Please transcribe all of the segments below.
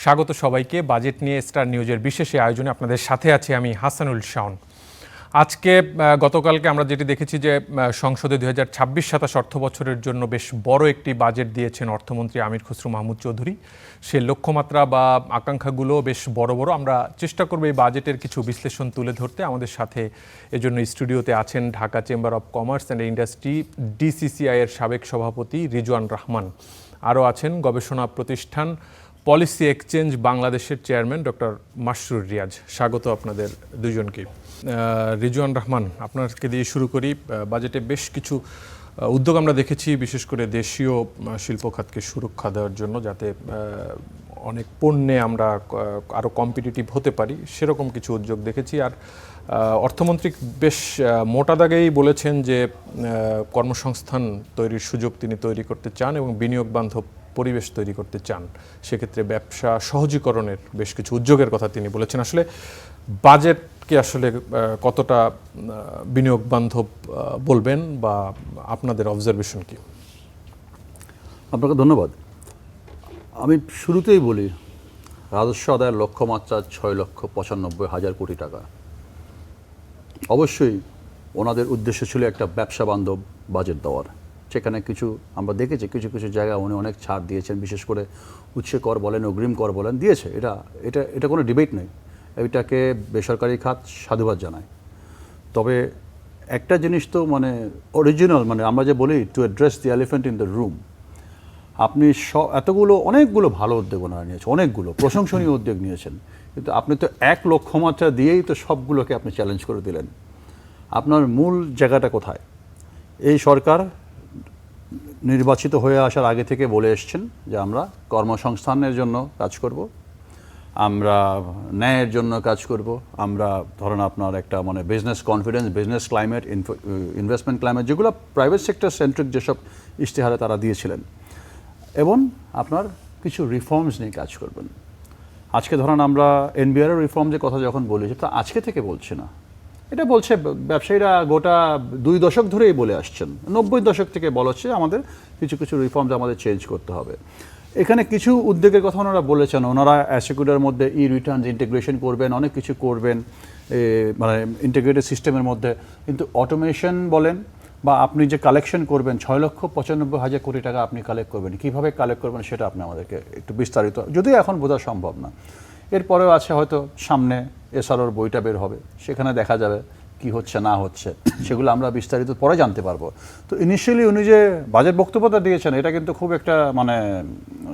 স্বাগত সবাইকে বাজেট নিয়ে স্টার নিউজের বিশেষ আয়োজনে আপনাদের সাথে আছি আমি হাসানুল শাওন। আজকে গতকালকে আমরা যেটি দেখেছি যে সংসদে 2026-27 অর্থ বছরের জন্য বেশ বড় একটি বাজেট দিয়েছেন অর্থমন্ত্রী আমির খসরু মাহমুদ চৌধুরী। সে লক্ষ্যমাত্রা বা আকাঙ্ক্ষাগুলো বেশ বড় বড়। আমরা চেষ্টা করব এই বাজেটের কিছু বিশ্লেষণ তুলে ধরতে। আমাদের সাথে এজন্য স্টুডিওতে আছেন Dhaka chamber of commerce and industry DCCI এর সাবেক সভাপতি রিজওয়ান রহমান। আরও আছেন গবেষণা প্রতিষ্ঠান পলিসি এক্সচেঞ্জ বাংলাদেশের চেয়ারম্যান ডক্টর মাসরুর রিয়াজ। স্বাগত আপনাদের দুজনকে। রিজওয়ান রহমান, আপনাকে দিয়ে শুরু করি। বাজেটে বেশ কিছু উদ্যোগ আমরা দেখেছি, বিশেষ করে দেশীয় শিল্প খাতকে সুরক্ষা দেওয়ার জন্য, যাতে অনেক পণ্যে আমরা আরও কম্পিটিটিভ হতে পারি, সেরকম কিছু উদ্যোগ দেখেছি। আর অর্থমন্ত্রী বেশ মোটা দাগেই বলেছেন যে কর্মসংস্থান তৈরির সুযোগ তিনি তৈরি করতে চান এবং বিনিয়োগ বান্ধব পরিবেশ তৈরি করতে চান। সেক্ষেত্রে ব্যবসা সহজীকরণের বেশ কিছু উদ্যোগের কথা তিনি বলেছেন। আসলে বাজেটকে আসলে কতটা বিনিয়োগ বান্ধব বলবেন, বা আপনাদের অবজারভেশন কি? আপনাকে ধন্যবাদ। আমি শুরুতেই বলি, রাজস্ব আদায়ের লক্ষ্যমাত্রা 6,95,000 কোটি টাকা। অবশ্যই ওনাদের উদ্দেশ্য ছিল একটা ব্যবসা বান্ধব বাজেট দেওয়ার। সেখানে কিছু আমরা দেখেছি, কিছু কিছু জায়গায় উনি অনেক ছাড় দিয়েছেন, বিশেষ করে উৎসে কর বলেন, অগ্রিম কর বলেন, দিয়েছে। এটা কোনো ডিবেট নেই, এটাকে বেসরকারি খাত সাধুবাদ জানায়। তবে একটা জিনিস তো অরিজিনাল, আমরা যে বলি to address the elephant in the room, আপনি অনেকগুলো ভালো উদ্যোগ ওনারা নিয়েছেন, অনেকগুলো প্রশংসনীয় উদ্যোগ নিয়েছেন, কিন্তু আপনি তো এক লক্ষ্যমাত্রা দিয়েই তো সবগুলোকে আপনি চ্যালেঞ্জ করে দিলেন। আপনার মূল জায়গাটা কোথায়? এই সরকার নির্বাচিত হয়ে আসার আগে থেকে বলে এসছেন যে আমরা কর্মসংস্থানের জন্য কাজ করব, আমরা ন্যায়ের জন্য কাজ করব, আমরা ধরেন আপনার একটা business confidence, business climate, investment climate, যেগুলো প্রাইভেট সেক্টর সেন্ট্রিক যেসব ইশতেহারে তারা দিয়েছিলেন, এবং আপনার কিছু রিফর্মস নিয়ে কাজ করবেন। আজকে ধরেন আমরা NBR রিফর্ম যে কথা যখন বলি, সেটা আজকে থেকে বলছি না, এটা বলছে ব্যবসায়ীরা গোটা 2 দশক ধরেই বলে আসছেন। 90 দশক থেকে বলা হচ্ছে আমাদের কিছু কিছু রিফর্মস আমাদের চেঞ্জ করতে হবে। এখানে কিছু উদ্যোগের কথা ওনারা বলেছেন। ওনারা অ্যাসেকুডার মধ্যে রিটার্নস ইন্টিগ্রেশন করবেন, অনেক কিছু করবেন ইন্টিগ্রেটেড সিস্টেমের মধ্যে। কিন্তু অটোমেশন বলেন বা আপনি যে কালেকশন করবেন, 6,95,000 কোটি টাকা আপনি কালেক্ট করবেন, কীভাবে কালেক্ট করবেন সেটা আপনি আমাদেরকে একটু বিস্তারিত, যদিও এখন বোঝা সম্ভব না। এরপরেও আছে হয়তো সামনে SROর বইটা বের হবে, সেখানে দেখা যাবে কি হচ্ছে না হচ্ছে, সেগুলো আমরা বিস্তারিত পরে জানতে পারবো। তো ইনিশিয়ালি উনি যে বাজেট বক্তব্যটা দিয়েছেন, এটা কিন্তু খুব একটা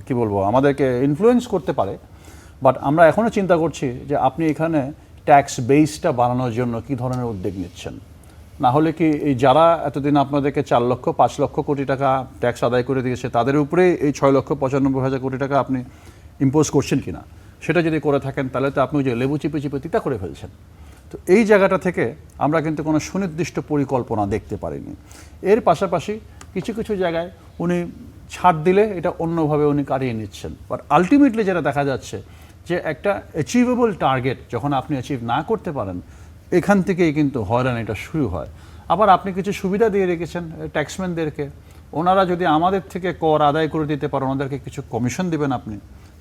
কি বলবো, আমাদেরকে ইনফ্লুয়েন্স করতে পারে। বাট আমরা এখনও চিন্তা করছি যে আপনি এখানে ট্যাক্স বেসটা বাড়ানোর জন্য কী ধরনের উদ্যোগ নিচ্ছেন। না হলে কি এই যারা এতদিন আপনাদেরকে 4-5 লক্ষ কোটি টাকা ট্যাক্স আদায় করে দিয়েছে, তাদের উপরে এই 6,95,000 কোটি টাকা আপনি ইম্পোজ করছেন কিনা, সেটা যদি করে থাকেন, তাহলে তো আপনি যে লেবু চিপে চিপে তিতা করে ফেলছেন। তো এই জায়গাটা থেকে আমরা কিন্তু কোনো সুনির্দিষ্ট পরিকল্পনা দেখতে পারিনি। এর পাশাপাশি কিছু কিছু জায়গায় উনি ছাড় দিলে এটা অন্যভাবে উনি কাটিয়ে নিচ্ছেন। বাট আলটিমেটলি যেটা দেখা যাচ্ছে যে একটা অ্যাচিভেবল টার্গেট যখন আপনি অ্যাচিভ না করতে পারেন, এখান থেকেই কিন্তু হয়রানিটা শুরু হয়। আবার আপনি কিছু সুবিধা দিয়ে রেখেছেন ট্যাক্সম্যানদেরকে, ওনারা যদি আমাদের থেকে কর আদায় করে দিতে পারেন, ওনাদেরকে কিছু কমিশন দেবেন, আপনি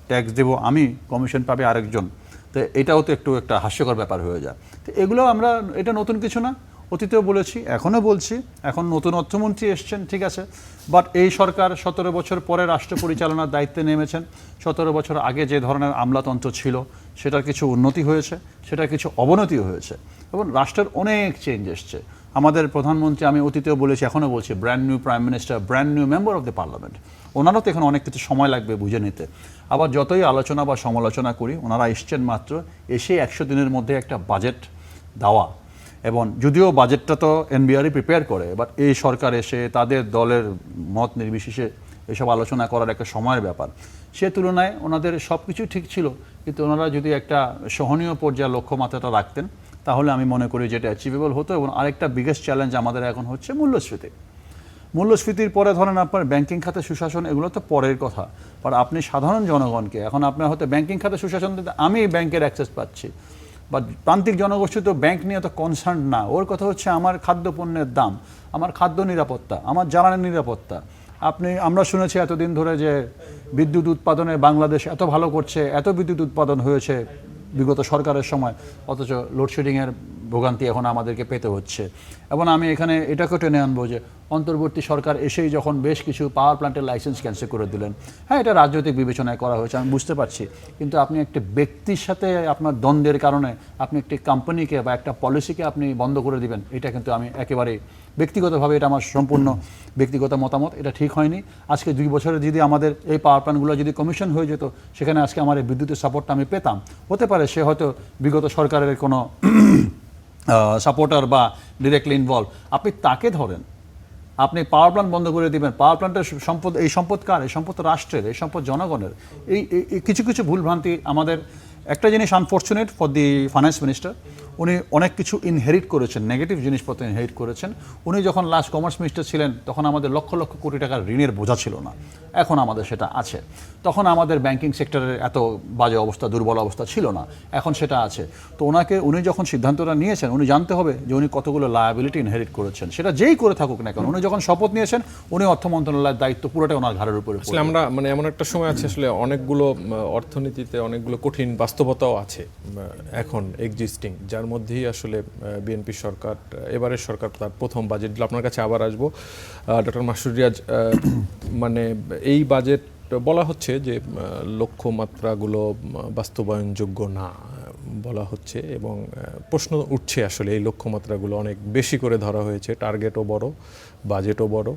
ট্যাক্স দেবো আমি, কমিশন পাবে আরেকজন। তো এটাও তো একটা হাস্যকর ব্যাপার হয়ে যায়। তো এগুলো আমরা, এটা নতুন কিছু না, অতীতেও বলেছি, এখনও বলছি। এখন নতুন অর্থমন্ত্রী এসছেন, ঠিক আছে, বাট এই সরকার 17 বছর পরে রাষ্ট্র পরিচালনার দায়িত্বে নেমেছেন। 17 বছর আগে যে ধরনের আমলাতন্ত্র ছিল, সেটার কিছু উন্নতি হয়েছে, সেটার কিছু অবনতিও হয়েছে, এবং রাষ্ট্রের অনেক চেঞ্জ এসছে। আমাদের প্রধানমন্ত্রী, আমি অতীতেও বলেছি, এখনও বলছি, brand new prime minister, brand new member of the parliament. ওনারও তো এখন অনেক কিছু সময় লাগবে বুঝে নিতে। আবার যতই আলোচনা বা সমালোচনা করি, ওনারা এসছেন মাত্র, এসে 100 দিনের মধ্যে একটা বাজেট দেওয়া। এবং যদিও বাজেটটা তো NBR প্রিপেয়ার করে, বাট এই সরকার এসে তাদের দলের মত নির্বিশেষে এসব আলোচনা করার একটা সময়ের ব্যাপার। সে তুলনায় ওনাদের সব কিছু ঠিক ছিল, কিন্তু ওনারা যদি একটা সহনীয় পর্যায়ে লক্ষ্যমাত্রাটা রাখতেন, তাহলে আমি মনে করি যেটা অ্যাচিভেবল হতো। এবং আরেকটা বিগেস্ট চ্যালেঞ্জ আমাদের এখন হচ্ছে মূল্যস্ফীতি। মূল্যস্ফীতির পরে ধরেন আপনার ব্যাংকিং খাতে সুশাসন, এগুলো তো পরের কথা। বাট আপনি সাধারণ জনগণকে, এখন আপনার হয়তো ব্যাংকিং খাতে সুশাসন দিতে আমি ব্যাংকের অ্যাক্সেস পাচ্ছি, বা প্রান্তিক জনগোষ্ঠী তো ব্যাংক নিয়ে তো কনসার্ন না। ওর কথা হচ্ছে আমার খাদ্যপণ্যের দাম, আমার খাদ্য নিরাপত্তা, আমার জ্বালানি নিরাপত্তা, আমরা শুনেছি এতদিন ধরে যে বিদ্যুৎ উৎপাদনে বাংলাদেশ এত ভালো করছে, এত বিদ্যুৎ উৎপাদন হয়েছে বিগত সরকারের সময়, অথচ লোডশেডিংয়ের ভোগান্তি এখন আমাদেরকে পেতে হচ্ছে। এবং আমি এখানে এটাকে টেনে আনবো যে অন্তর্বর্তী সরকার এসেই যখন বেশ কিছু পাওয়ার প্ল্যান্টের লাইসেন্স ক্যান্সেল করে দিলেন, হ্যাঁ এটা রাজনৈতিক বিবেচনায় করা হয়েছে, আমি বুঝতে পারছি, কিন্তু আপনি একটা ব্যক্তির সাথে আপনার দ্বন্দ্বের কারণে আপনি একটি কোম্পানিকে বা একটা পলিসিকে আপনি বন্ধ করে দিবেন, এটা কিন্তু আমি একেবারেই ব্যক্তিগতভাবে, এটা আমার সম্পূর্ণ ব্যক্তিগত মতামত, এটা ঠিক হয়নি। আজকে 2 বছরে যদি আমাদের এই পাওয়ার প্ল্যান্টগুলো যদি কমিশন হয়ে যেত, সেখানে আজকে আমার এই বিদ্যুতের সাপোর্টটা আমি পেতাম। হতে পারে সে হয়তো বিগত সরকারের কোনো সাপোর্টার বা ডিরেক্টলি ইনভলভ, আপনি তাকে ধরেন, আপনি পাওয়ার প্ল্যান্ট বন্ধ করে দিবেন। পাওয়ার প্ল্যান্টের সম্পদ, এই সম্পদ কার? এই সম্পদ রাষ্ট্রের, এই সম্পদ জনগণের। এই কিছু কিছু ভুলভ্রান্তি আমাদের। একটা জিনিস unfortunate for the finance minister, উনি অনেক কিছু ইনহেরিট করেছেন, নেগেটিভ জিনিসপত্র ইনহেরিট করেছেন। উনি যখন লাস্ট কমার্স মিনিস্টার ছিলেন তখন আমাদের লক্ষ লক্ষ কোটি টাকার ঋণের বোঝা ছিল না, এখন আমাদের সেটা আছে। তখন আমাদের ব্যাংকিং সেক্টরের এত বাজে অবস্থা, দুর্বল অবস্থা ছিল না, এখন সেটা আছে। তো উনি যখন সিদ্ধান্তটা নিয়েছেন, উনি জানতে হবে যে উনি কতগুলো লায়াবিলিটি ইনহেরিট করেছেন, সেটা যেই করে থাকুক না কেন। উনি যখন শপথ নিয়েছেন, উনি অর্থ মন্ত্রণালয়ের দায়িত্ব পুরোটা ওনার ঘাড়ের উপরে। আসলে আমরা মানে এমন একটা সময় আছে, আসলে অনেকগুলো অর্থনীতিতে অনেকগুলো কঠিন বাস্তবতাও আছে এখন এক্সিস্টিং, যার মধ্যেই আসলে বিএনপি সরকার, এবারের সরকার তার প্রথম বাজেট দিল। আপনার কাছে আবার আসবো ডক্টর মাসুদ রিয়াজ, মানে এই বাজেট বলা হচ্ছে যে লক্ষ্যমাত্রাগুলো বাস্তবায়নযোগ্য না বলা হচ্ছে, এবং প্রশ্ন উঠছে আসলে এই লক্ষ্যমাত্রাগুলো অনেক বেশি করে ধরা হয়েছে, টার্গেটও বড়, বাজেটও বড়,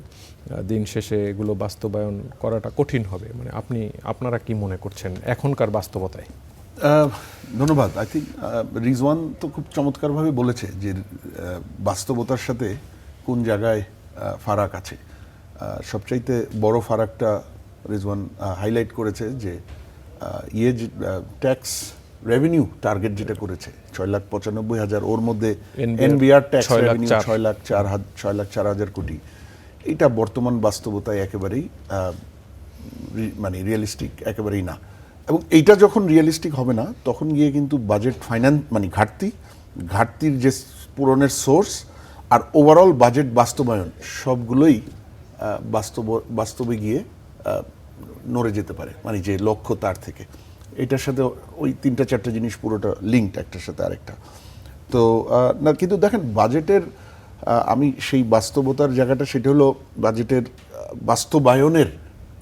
দিন শেষে এগুলো বাস্তবায়ন করাটা কঠিন হবে। মানে আপনারা কি মনে করছেন এখনকার বাস্তবতায়? ধন্যবাদ। আই থিঙ্ক রিজওয়ান তো খুব চমৎকারভাবে বলেছে যে বাস্তবতার সাথে কোন জায়গায় ফারাক আছে। সবচাইতে বড় ফারাকটা রিজওয়ান হাইলাইট করেছে যে ট্যাক্স রেভিনিউ টার্গেট যেটা করেছে 6,95,000, ওর মধ্যে এনবিআর ট্যাক্স রেভিনিউ 6,04,000 কোটি। এটা বর্তমান বাস্তবতায় একেবারেই মানে রিয়েলিস্টিক একেবারেই না। এবং এইটা যখন রিয়েলিস্টিক হবে না, তখন গিয়ে কিন্তু বাজেট ফাইন্যান্স মানে ঘাটতির যে পূরণের সোর্স আর ওভারঅল বাজেট বাস্তবায়ন সবগুলোই বাস্তবে গিয়ে নড়ে যেতে পারে, মানে যে লক্ষ্য তার থেকে। এটার সাথে ওই 3-4টা জিনিস পুরোটা লিঙ্কড একটার সাথে আরেকটা। তো না, কিন্তু দেখেন বাজেটের আমি সেই বাস্তবতার জায়গাটা, সেটা হলো বাজেটের বাস্তবায়নের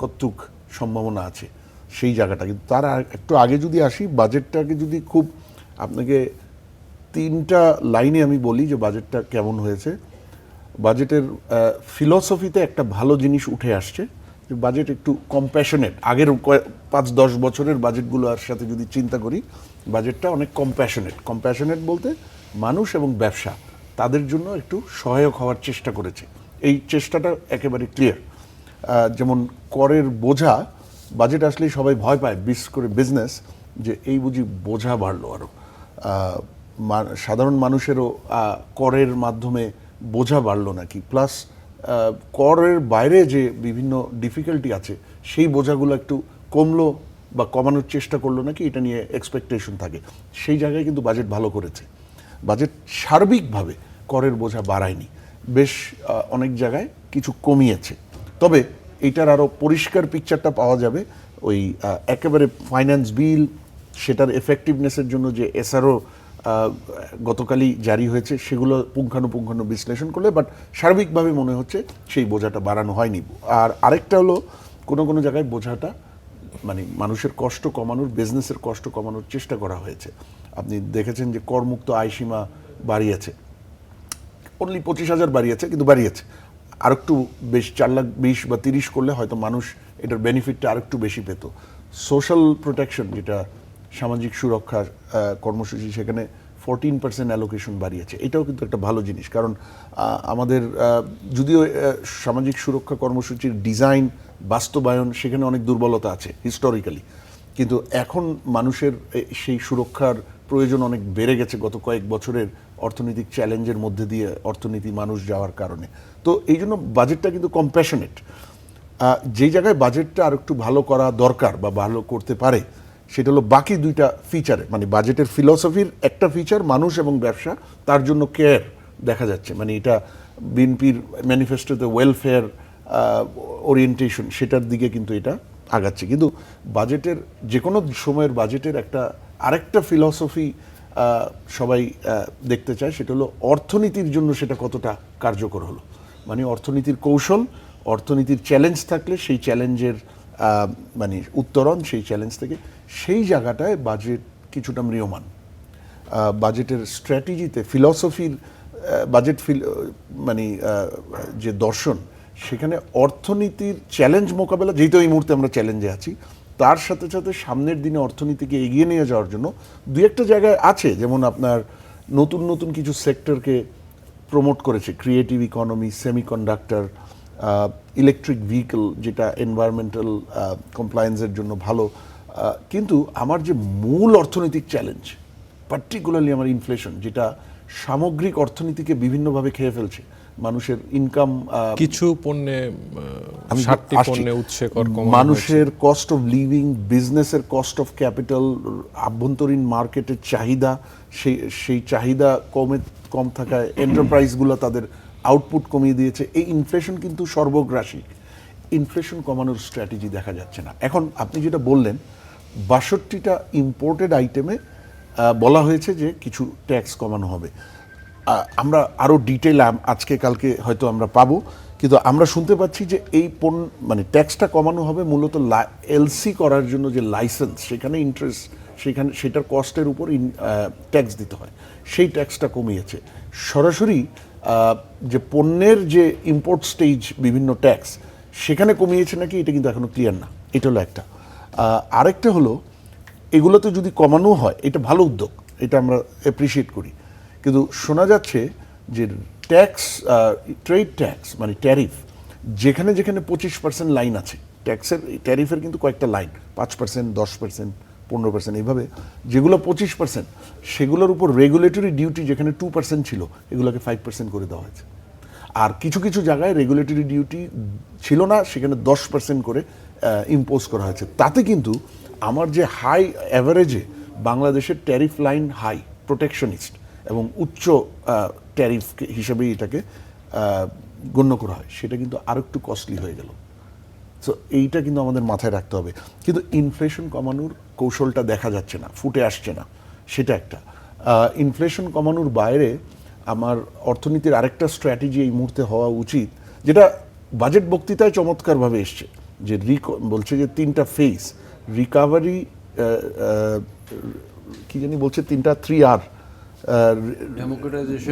কতটুক সম্ভাবনা আছে সেই জায়গাটা। কিন্তু তার একটু আগে যদি আসি, বাজেটটাকে যদি খুব আপনাকে 3টা লাইনে আমি বলি যে বাজেটটা কেমন হয়েছে। বাজেটের ফিলসফিতে একটা ভালো জিনিস উঠে আসছে, যে বাজেট একটু কম্প্যাশনেট। আগের 5-10 বছরের বাজেটগুলোর সাথে যদি চিন্তা করি, বাজেটটা অনেক কম্প্যাশনেট বলতে মানুষ এবং ব্যবসা তাদের জন্য একটু সহায়ক হওয়ার চেষ্টা করেছে। এই চেষ্টাটা একেবারে ক্লিয়ার। যেমন করের বোঝা, বাজেট আসলেই সবাই ভয় পায়, বিশেষ করে বিজনেস, যে এই বুঝি বোঝা বাড়লো আরও, সাধারণ মানুষেরও করের মাধ্যমে বোঝা বাড়লো নাকি, প্লাস করের বাইরে যে বিভিন্ন ডিফিকাল্টি আছে সেই বোঝাগুলো একটু কমলো বা কমানোর চেষ্টা করলো নাকি, এটা নিয়ে এক্সপেকটেশন থাকে। সেই জায়গায় কিন্তু বাজেট ভালো করেছে। বাজেট সার্বিকভাবে করের বোঝা বাড়ায়নি, বেশ অনেক জায়গায় কিছু কমিয়েছে। তবে এটার আরও পরিষ্কার পিকচারটা পাওয়া যাবে ওই একেবারে ফাইন্যান্স বিল, সেটার এফেক্টিভনেসের জন্য যে এসআরও গতকালই জারি হয়েছে, সেগুলো পুঙ্খানুপুঙ্খানু বিশ্লেষণ করলে বাট সার্বিকভাবে মনে হচ্ছে সেই বোঝাটা বাড়ানো হয়নি। আর আরেকটা হলো কোনো জায়গায় বোঝাটা মানে মানুষের কষ্ট কমানোর, বিজনেসের কষ্ট কমানোর চেষ্টা করা হয়েছে। আপনি দেখেছেন যে করমুক্ত আয়সীমা বাড়িয়েছে, অনলি 25,000 বাড়িয়েছে, কিন্তু বাড়িয়েছে। আর একটু বেশ 4,20,000 বা 30 করলে হয়তো মানুষ এটার বেনিফিটটা আর একটু বেশি পেত। সোশ্যাল প্রোটেকশন, যেটা সামাজিক সুরক্ষা কর্মসূচি, সেখানে 14% অ্যালোকেশন বাড়িয়েছে। এটাও কিন্তু একটা ভালো জিনিস, কারণ আমাদের যদিও সামাজিক সুরক্ষা কর্মসূচির ডিজাইন, বাস্তবায়ন, সেখানে অনেক দুর্বলতা আছে হিস্টোরিক্যালি, কিন্তু এখন মানুষের সেই সুরক্ষার প্রয়োজন অনেক বেড়ে গেছে গত কয়েক বছরের অর্থনৈতিক চ্যালেঞ্জের মধ্যে দিয়ে অর্থনীতি মানুষ যাওয়ার কারণে। তো এই জন্য বাজেটটা কিন্তু কম্প্যাশনেট। যেই জায়গায় বাজেটটা আর একটু ভালো করা দরকার বা ভালো করতে পারে, সেটা হলো বাকি 2টা ফিচারে, মানে বাজেটের ফিলসফির একটা ফিচার মানুষ এবং ব্যবসা, তার জন্য কেয়ার দেখা যাচ্ছে। মানে এটা বিএনপির ম্যানিফেস্টোতে ওয়েলফেয়ার ওরিয়েন্টেশন সেটার দিকে কিন্তু এটা আগাচ্ছে। কিন্তু বাজেটের যে কোনো সময়ের বাজেটের আরেকটা ফিলসফি সবাই দেখতে চায়, সেটা হলো অর্থনীতির জন্য সেটা কতটা কার্যকর হলো। মানে অর্থনীতির কৌশল, অর্থনীতির চ্যালেঞ্জ থাকলে সেই চ্যালেঞ্জের মানে উত্তরণ, সেই চ্যালেঞ্জ থেকে সেই জায়গাটায় বাজেট কিছুটা ম্রিয়মান। বাজেটের স্ট্র্যাটেজিতে ফিলসফির বাজেট মানে যে দর্শন, সেখানে অর্থনীতির চ্যালেঞ্জ মোকাবেলা, যেহেতু এই মুহূর্তে আমরা চ্যালেঞ্জে আছি, তার সাথে সাথে সামনের দিনে অর্থনীতিকে এগিয়ে নিয়ে যাওয়ার জন্য দু একটা জায়গায় আছে, যেমন আপনার নতুন নতুন কিছু সেক্টরকে প্রমোট করেছে, creative economy, semiconductor, electric vehicle, যেটা এনভায়রনমেন্টাল কমপ্লায়েন্সের জন্য ভালো। কিন্তু আমার যে মূল অর্থনৈতিক চ্যালেঞ্জ, পার্টিকুলারলি আমার ইনফ্লেশন, যেটা সামগ্রিক অর্থনীতিকে বিভিন্নভাবে খেয়ে ফেলছে, মানুষের ইনকাম, কিছু পণ্যে 60টি পণ্যে উৎসে কর কমানো মানুষের কস্ট অফ লিভিং, বিজনেসের কস্ট অফ ক্যাপিটাল, আভ্যন্তরীণ মার্কেটের চাহিদা, সেই চাহিদা কম থাকায় এন্টারপ্রাইজগুলো তাদের আউটপুট কমিয়ে দিয়েছে। এই ইনফ্লেশন কিন্তু সর্বগ্রাসী। ইনফ্লেশন কমানোর স্ট্র্যাটেজি দেখা যাচ্ছে না। এখন আপনি যেটা বললেন, 62টা ইম্পোর্টেড আইটেমে বলা হয়েছে যে কিছু ট্যাক্স কমানো হবে। আমরা আরও ডিটেল আজকে কালকে হয়তো আমরা পাবো, কিন্তু আমরা শুনতে পাচ্ছি যে এই মানে ট্যাক্সটা কমানো হবে মূলত এলসি করার জন্য যে লাইসেন্স, সেখানে ইন্টারেস্ট, সেটার কস্টের উপর ট্যাক্স দিতে হয়, সেই ট্যাক্সটা কমিয়েছে। সরাসরি যে পণ্যের যে ইম্পোর্ট স্টেজ বিভিন্ন ট্যাক্স, সেখানে কমিয়েছে নাকি, এটা কিন্তু এখনো ক্লিয়ার না। এটা হলো একটা। আরেকটা হলো, এগুলোতে যদি কমানো হয়, এটা ভালো উদ্যোগ, এটা আমরা অ্যাপ্রিসিয়েট করি, কিন্তু শোনা যাচ্ছে যে ট্যাক্স, ট্রেড ট্যাক্স মানে ট্যারিফ, যেখানে যেখানে 25% লাইন আছে ট্যাক্সের, ট্যারিফের কিন্তু কয়েকটা লাইন, 5%, 10%, 15%, এইভাবে যেগুলো 25%, সেগুলোর উপর রেগুলেটরি ডিউটি যেখানে 2% ছিল, এগুলোকে 5% করে দেওয়া হয়েছে। আর কিছু কিছু জায়গায় রেগুলেটরি ডিউটি ছিল না, সেখানে 10% করে ইম্পোজ করা হয়েছে। তাতে কিন্তু আমার যে হাই অ্যাভারেজে বাংলাদেশের ট্যারিফ লাইন হাই, প্রোটেকশনিস্ট এবং উচ্চ ট্যারিফ হিসেবেই এটাকে গণ্য করা হয়, সেটা কিন্তু আরও একটু কস্টলি হয়ে গেল। সো এইটা কিন্তু আমাদের মাথায় রাখতে হবে। কিন্তু ইনফ্লেশন কমানোর কৌশলটা দেখা যাচ্ছে না, ফুটে আসছে না, সেটা একটা। ইনফ্লেশন কমানোর বাইরে আমার অর্থনীতির আরেকটা স্ট্র্যাটেজি এই মুহূর্তে হওয়া উচিত, যেটা বাজেট বক্তৃতায় চমৎকারভাবে এসছে, যে বলছে যে 3টা ফেজ রিকাভারি, কি জানি বলছে, 3টা 3R,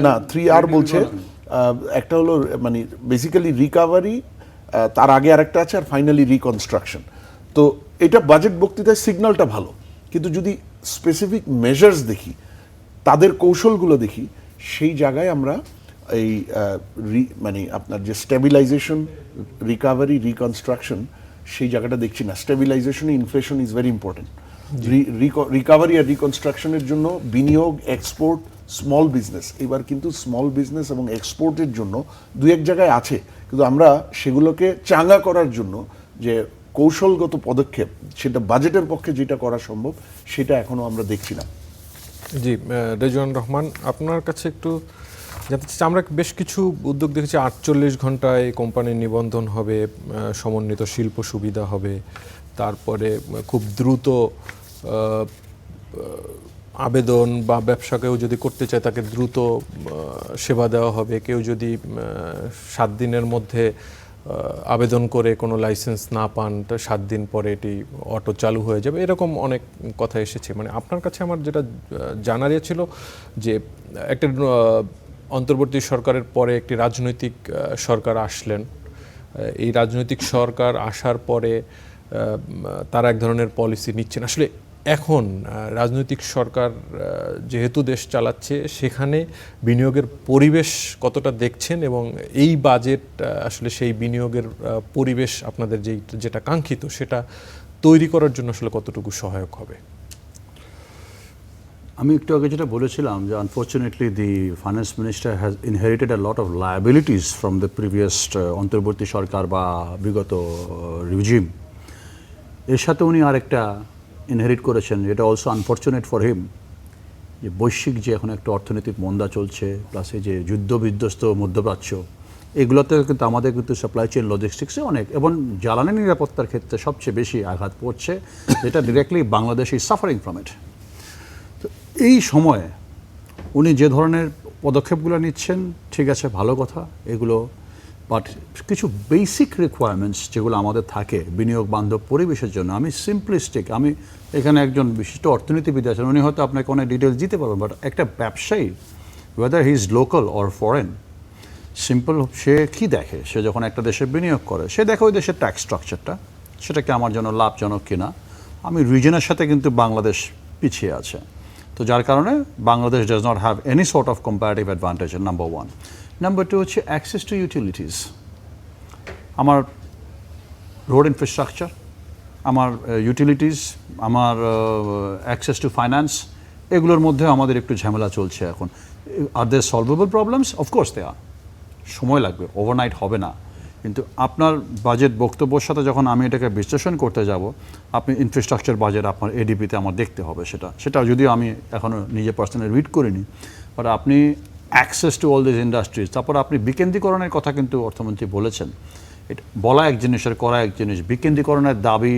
না 3R বলছে। একটা হলো মানে বেসিক্যালি রিকাভারি, তার আগে আরেকটা আছে, আর ফাইনালি রিকনস্ট্রাকশন। তো এটা বাজেট বক্তৃতায় সিগন্যালটা ভালো, কিন্তু যদি স্পেসিফিক মেজার্স দেখি, তাদের কৌশলগুলো দেখি, সেই জায়গায় আমরা এই মানে আপনার যে স্টেবিলাইজেশন, রিকাভারি, রিকনস্ট্রাকশন, সেই জায়গাটা দেখছি না। স্টেবিলাইজেশনে inflation is very important. Recovery আর রিকনস্ট্রাকশনের জন্য বিনিয়োগ, এক্সপোর্ট, স্মল বিজনেস, এবার কিন্তু স্মল বিজনেস এবং এক্সপোর্টের জন্য দু এক জায়গায় আছে, কিন্তু আমরা সেগুলোকে চাঙ্গা করার জন্য যে কৌশলগত পদক্ষেপ, সেটা বাজেটের পক্ষে যেটা করা সম্ভব, সেটা এখনো আমরা দেখছি না। জি, রেজওয়ান রহমান, আপনার কাছে একটু জানতে চাচ্ছি, আমরা বেশ কিছু উদ্যোগ দেখেছি, 48 ঘন্টায় কোম্পানির নিবন্ধন হবে, সমন্বিত শিল্প সুবিধা হবে, তারপরে খুব দ্রুত আবেদন বা ব্যবসা কেউ যদি করতে চায় তাকে দ্রুত সেবা দেওয়া হবে, কেউ যদি 7 দিনের মধ্যে আবেদন করে কোনো লাইসেন্স না পান, তো 7 দিন পরে এটি অটো চালু হয়ে যাবে, এরকম অনেক কথা এসেছে। মানে আপনার কাছে আমার যেটা জানার ছিল যে একটা অন্তর্বর্তী সরকারের পরে একটি রাজনৈতিক সরকার আসলেন, এই রাজনৈতিক সরকার আসার পরে তারা এক ধরনের পলিসি নিচ্ছেন। আসলে এখন রাজনৈতিক সরকার যেহেতু দেশ চালাচ্ছে, সেখানে বিনিয়োগের পরিবেশ কতটা দেখছেন, এবং এই বাজেট আসলে সেই বিনিয়োগের পরিবেশ আপনাদের যেটা কাঙ্ক্ষিত সেটা তৈরি করার জন্য আসলে কতটুকু সহায়ক হবে? আমি একটু আগে যেটা বলেছিলাম যে unfortunately the finance minister has inherited a lot of liabilities from the previous অন্তর্বর্তী সরকার বা বিগত রিজিম। এর সাথে উনি আরেকটা ইনহেরিট করেছেন, যেটা অলসো আনফর্চুনেট ফর হিম, যে বৈশ্বিক যে এখন একটা অর্থনৈতিক মন্দা চলছে, প্লাস এই যে যুদ্ধ বিধ্বস্ত মধ্যপ্রাচ্য, এগুলোতে কিন্তু আমাদের কিন্তু সাপ্লাই চেইন লজিস্টিক্সে অনেক, এবং জ্বালানি নিরাপত্তার ক্ষেত্রে সবচেয়ে বেশি আঘাত পড়ছে, যেটা directly Bangladesh is suffering from it. তো এই সময়ে উনি যে ধরনের পদক্ষেপগুলো নিচ্ছেন, ঠিক আছে, ভালো কথা এগুলো, বাট কিছু বেসিক রিকোয়ারমেন্টস যেগুলো আমাদের থাকে বিনিয়োগ বান্ধব পরিবেশের জন্য, আমি সিম্পলিস্টিক, আমি এখানে একজন বিশিষ্ট অর্থনীতিবিদ আছেন, উনি হয়তো আপনাকে অনেক ডিটেলস দিতে পারবেন, বাট একটা ব্যবসায়ী whether he is local or foreign, simple সে কী দেখে, সে যখন একটা দেশে বিনিয়োগ করে সে দেখে ওই দেশের ট্যাক্স স্ট্রাকচারটা, সেটা কি আমার জন্য লাভজনক কিনা। আমি রিজনের সাথে কিন্তু বাংলাদেশ পিছিয়ে আছে, তো যার কারণে Bangladesh does not have any sort of comparative advantage, number one. Number two হচ্ছে অ্যাক্সেস টু ইউটিলিটিস। আমার রোড ইনফ্রাস্ট্রাকচার, আমার ইউটিলিটিস, আমার অ্যাক্সেস টু ফাইন্যান্স, এগুলোর মধ্যে আমাদের একটু ঝামেলা চলছে এখন। আর they solvable problems? Of course they are, সময় লাগবে, ওভারনাইট হবে না, কিন্তু আপনার বাজেট বক্তব্যের সাথে যখন আমি এটাকে বিশ্লেষণ করতে যাব, আপনি ইনফ্রাস্ট্রাকচার বাজেট আপনার এডিপিতে আমার দেখতে হবে, সেটা যদিও আমি এখনও নিজে পার্সোনালি রিড করিনি, বাট আপনি access to all this industries, তারপর আপনি বিকেন্দ্রীকরণের কথা কিন্তু অর্থমন্ত্রী বলেছেন, এটা বলা এক জিনিস আর করা এক জিনিস। বিকেন্দ্রীকরণের দাবি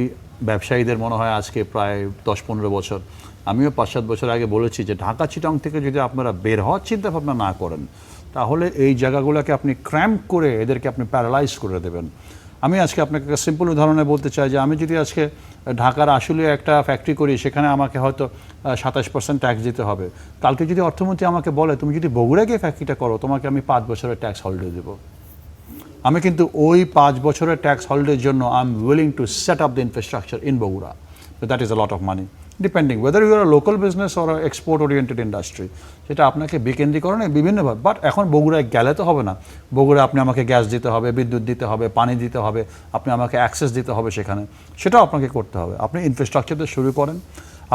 ব্যবসায়ীদের মনে হয় আজকে প্রায় 10-15 বছর, আমিও 5-7 বছর আগে বলেছি যে ঢাকা চিটাং থেকে যদি আপনারা বের হওয়ার চিন্তা ভাবনা না করেন, তাহলে এই জায়গাগুলোকে আপনি ক্র্যাম্প করে এদেরকে আপনি প্যারালাইজ করে দেবেন। আমি আজকে আপনাকে একটা সিম্পল উদাহরণে বলতে চাই যে আমি যদি আজকে ঢাকার আসলে একটা ফ্যাক্টরি করি, সেখানে আমাকে হয়তো 27% ট্যাক্স দিতে হবে, কালকে যদি অর্থমন্ত্রী আমাকে বলে তুমি যদি বগুড়া গিয়ে ফ্যাক্টরিটা করো, তোমাকে আমি 5 বছরের ট্যাক্স হলিডে দেবো, আমি কিন্তু ওই 5 বছরের ট্যাক্স হলিডের জন্য I am willing to set up the infrastructure in Bogura, that is a lot of money, depending whether you are a local business or export oriented industry. সেটা আপনাকে বিকেন্দ্রীকরণে বিভিন্নভাবে, বাট এখন বগুড়ায় গেলে তো হবে না, বগুড়া আপনি আমাকে গ্যাস দিতে হবে, বিদ্যুৎ দিতে হবে, পানি দিতে হবে, আপনি আমাকে অ্যাক্সেস দিতে হবে সেখানে, সেটাও আপনাকে করতে হবে। আপনি ইনফ্রাস্ট্রাকচার দিয়ে শুরু করেন,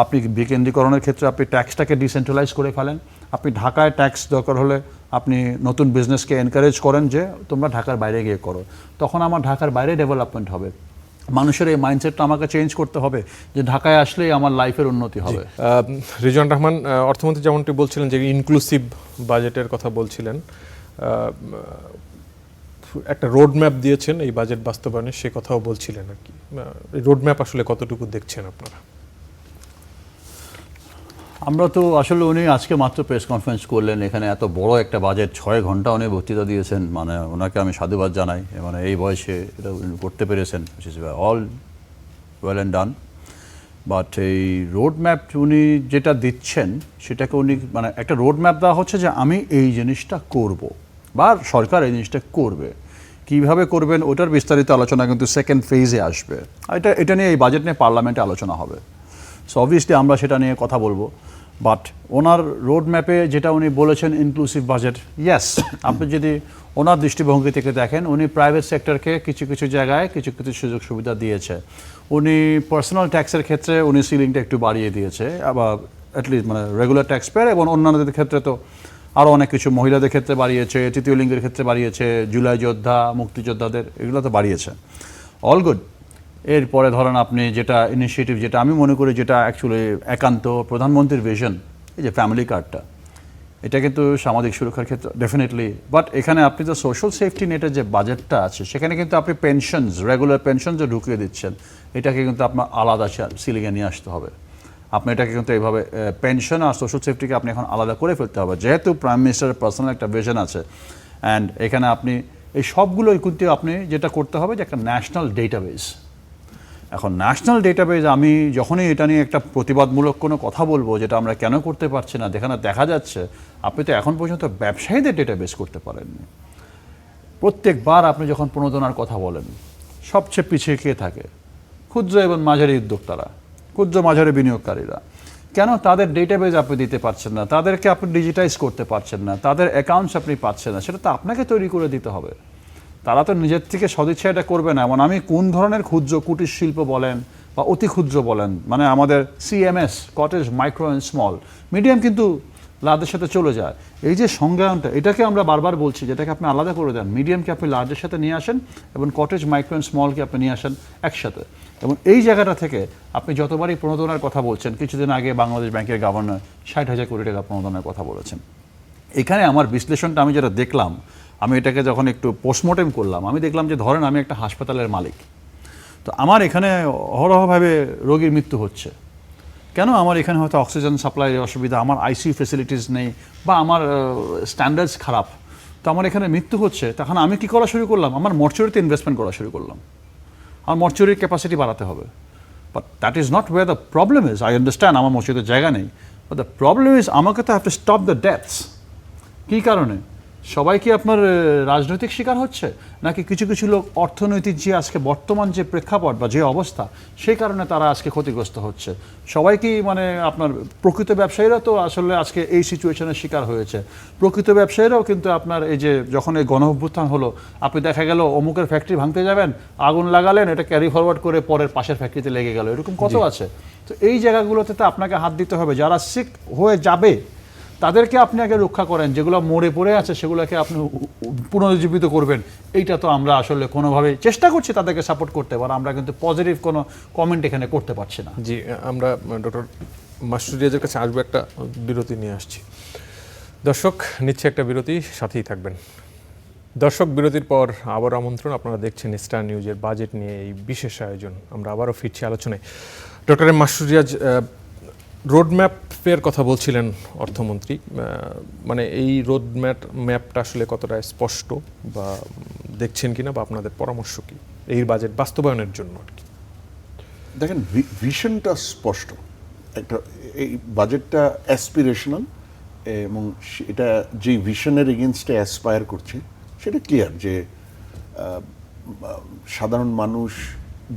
আপনি বিকেন্দ্রীকরণের ক্ষেত্রে আপনি ট্যাক্সটাকে ডিসেন্ট্রালাইজ করে ফেলেন, আপনি ঢাকায় ট্যাক্স দরকার হলে আপনি নতুন বিজনেসকে এনকারেজ করেন যে তোমরা ঢাকার বাইরে গিয়ে করো, তখন আমার ঢাকার বাইরে ডেভেলপমেন্ট হবে। মানুষের এই মাইন্ডসেটটা আমাকে চেঞ্জ করতে হবে যে ঢাকায় আসলেই আমার লাইফের উন্নতি হবে। রিজওয়ান রহমান, অর্থমন্ত্রী যেমনটি বলছিলেন যে ইনক্লুসিভ বাজেটের কথা বলছিলেন, একটা রোড ম্যাপ দিয়েছেন এই বাজেট বাস্তবায়নের, সে কথাও বলছিলেন আর কি। রোড ম্যাপ আসলে কতটুকু দেখছেন আপনারা? আমরা তো আসলে, উনি আজকে মাত্র প্রেস কনফারেন্স করলেন, এখানে এত বড় একটা বাজেট 6 ঘন্টা উনি বক্তৃতা দিয়েছেন, মানে ওনাকে আমি সাধুবাদ জানাই, মানে এই বয়সে এটা উনি করতে পেরেছেন, all well and done. But এই রোড ম্যাপ উনি যেটা দিচ্ছেন সেটাকে উনি, মানে একটা রোড ম্যাপ দেওয়া হচ্ছে যে আমি এই জিনিসটা করব, বা সরকার এই জিনিসটা করবে, কীভাবে করবেন ওটার বিস্তারিত আলোচনা কিন্তু সেকেন্ড ফেজে আসবে। এটা নিয়ে এই বাজেট নিয়ে পার্লামেন্টে আলোচনা হবে, সো অবভিয়াসলি আমরা সেটা নিয়ে কথা বলবো। বাট ওনার রোড ম্যাপে যেটা উনি বলেছেন ইনক্লুসিভ বাজেট, ইয়েস, আপনি যদি ওনার দৃষ্টিভঙ্গি থেকে দেখেন, উনি প্রাইভেট সেক্টরকে কিছু কিছু জায়গায় কিছু কিছু সুযোগ সুবিধা দিয়েছে। উনি পার্সোনাল ট্যাক্সের ক্ষেত্রে উনি সিলিংটা একটু বাড়িয়ে দিয়েছে, আবার অ্যাটলিস্ট মানে রেগুলার ট্যাক্স পেয়ার, এবং অন্যান্যদের ক্ষেত্রে তো আরও অনেক কিছু, মহিলাদের ক্ষেত্রে বাড়িয়েছে, তৃতীয় লিঙ্গের ক্ষেত্রে বাড়িয়েছে, জুলাই যোদ্ধা, মুক্তিযোদ্ধাদের, এগুলো তো বাড়িয়েছে, অল গুড। এরপরে ধরেন আপনি যেটা ইনিশিয়েটিভ, যেটা আমি মনে করি যেটা অ্যাকচুয়ালি একান্ত প্রধানমন্ত্রীর ভিশন, এই যে ফ্যামিলি কার্ডটা, এটা কিন্তু সামাজিক সুরক্ষার ক্ষেত্রে ডেফিনেটলি, বাট এখানে আপনি যে সোশ্যাল সেফটি নেটের যে বাজেটটা আছে সেখানে কিন্তু আপনি পেনশনস, রেগুলার পেনশনসও ঢুকিয়ে দিচ্ছেন, এটাকে কিন্তু আপনার আলাদা সিলিংয়ে নিয়ে আসতে হবে। আপনি এটাকে কিন্তু এইভাবে পেনশন আর সোশ্যাল সেফটিকে আপনি এখন আলাদা করে ফেলতে হবে, যেহেতু প্রাইম মিনিস্টারের পার্সোনাল একটা ভিশন আছে। অ্যান্ড এখানে আপনি এই সবগুলোই কিন্তু আপনি যেটা করতে হবে যে একটা ন্যাশনাল ডেটাবেস। এখন ন্যাশনাল ডেটাবেস, আমি যখনই এটা নিয়ে একটা প্রতিবাদমূলক কোনো কথা বলবো যেটা আমরা কেন করতে পারছি না, যেখানে দেখা যাচ্ছে আপনি তো এখন পর্যন্ত ব্যবসায়ীদের ডেটাবেস করতে পারেননি। প্রত্যেকবার আপনি যখন প্রণোদনার কথা বলেন, সবচেয়ে পিছিয়ে কে থাকে? ক্ষুদ্র এবং মাঝারি উদ্যোক্তারা, ক্ষুদ্র মাঝারি বিনিয়োগকারীরা। কেন তাদের ডেটাবেস আপনি দিতে পারছেন না? তাদেরকে আপনি ডিজিটাইজ করতে পারছেন না, তাদের অ্যাকাউন্টস আপনি পাচ্ছেন না, সেটা তো আপনাকে তৈরি করে দিতে হবে। তারা তো নিজের থেকে সদিচ্ছা এটা করবে না। এমন আমি কোন ধরনের ক্ষুদ্র কুটির শিল্প বলেন বা অতি ক্ষুদ্র বলেন, মানে আমাদের CMS, cottage, micro and small, medium কিন্তু লার্জের সাথে চলে যায়। এই যে সংজ্ঞায়নটা, এটাকে আমরা বারবার বলছি যেটাকে আপনি আলাদা করে দেন, মিডিয়ামকে আপনি লার্জের সাথে নিয়ে আসেন এবং কটেজ, মাইক্রো অ্যান্ড স্মলকে আপনি নিয়ে আসেন একসাথে। এবং এই জায়গাটা থেকে আপনি যতবারই প্রণোদনার কথা বলছেন, কিছুদিন আগে বাংলাদেশ ব্যাংকের গভর্নর 60,000 কোটি টাকা প্রণোদনার কথা বলেছেন। এখানে আমার বিশ্লেষণটা আমি যেটা দেখলাম, আমি এটাকে যখন একটু পোস্টমর্টেম করলাম, আমি দেখলাম যে ধরেন আমি একটা হাসপাতালের মালিক, তো আমার এখানে অহরহভাবে রোগীর মৃত্যু হচ্ছে। কেন? আমার এখানে হয়তো অক্সিজেন সাপ্লাইয়ের অসুবিধা, আমার আইসিইউ ফেসিলিটিস নেই, বা আমার স্ট্যান্ডার্ডস খারাপ, তো আমার এখানে মৃত্যু হচ্ছে। তখন আমি কি করা শুরু করলাম? আমার মর্চুরিতে ইনভেস্টমেন্ট করা শুরু করলাম। আমার মর্চুরির ক্যাপাসিটি বাড়াতে হবে। But that is not where the problem is. I understand আমার মর্চুরিতে জায়গা নেই, বাট দ্য প্রবলেম ইজ আমাকে তো have to stop the deaths. কী কারণে? সবাই কি আপনার রাজনৈতিক শিকার হচ্ছে, নাকি কিছু কিছু লোক অর্থনৈতিক যে আজকে বর্তমান যে প্রেক্ষাপট বা যে অবস্থা, সেই কারণে তারা আজকে ক্ষতিগ্রস্ত হচ্ছে? সবাই কি মানে আপনার প্রকৃত ব্যবসায়ীরা তো আসলে আজকে এই সিচুয়েশনের শিকার হয়েছে। প্রকৃত ব্যবসায়ীরাও কিন্তু আপনার এই যে যখন এই গণ অভ্যুত্থান হলো, আপনি দেখা গেল অমুকের ফ্যাক্টরি ভাঙতে যাবেন, আগুন লাগালেন, এটা ক্যারি ফরওয়ার্ড করে পরের পাশের ফ্যাক্টরিতে লেগে গেল, এরকম কত আছে। তো এই জায়গাগুলোতে তো আপনাকে হাত দিতে হবে। যারা সিক হয়ে যাবে তাদেরকে আপনি আগে রক্ষা করেন, যেগুলো মরে পড়ে আছে সেগুলোকে আপনি পুনরুজ্জীবিত করবেন। এইটা তো আমরা আসলে কোনোভাবে চেষ্টা করছি তাদেরকে সাপোর্ট করতে, পারে আমরা কিন্তু পজিটিভ কোনো কমেন্ট এখানে করতে পারছি না। জি, আমরা ডক্টর মাসুদ রিয়াজের কাছে আসবো, একটা বিরতি নিয়ে আসছি। দর্শক, নিচ্ছে একটা বিরতি, সাথেই থাকবেন। দর্শক, বিরতির পর আবার আমন্ত্রণ। আপনারা দেখছেন স্টার নিউজের বাজেট নিয়ে এই বিশেষ আয়োজন। আমরা আবারও ফিরছি আলোচনায়। ডক্টর মাসুদ রিয়াজ, রোডম্যাপের কথা বলছিলেন অর্থমন্ত্রী, মানে এই ম্যাপটা আসলে কতটা স্পষ্ট বা দেখছেন কিনা, বা আপনাদের পরামর্শ কি এই বাজেট বাস্তবায়নের জন্য? দেখেন, ভিশনটা স্পষ্ট। একটা এই বাজেটটা অ্যাসপিরেশনাল, এবং এটা যে ভিশনের এগেনস্টে অ্যাসপায়ার করছে সেটা ক্লিয়ার, যে সাধারণ মানুষ,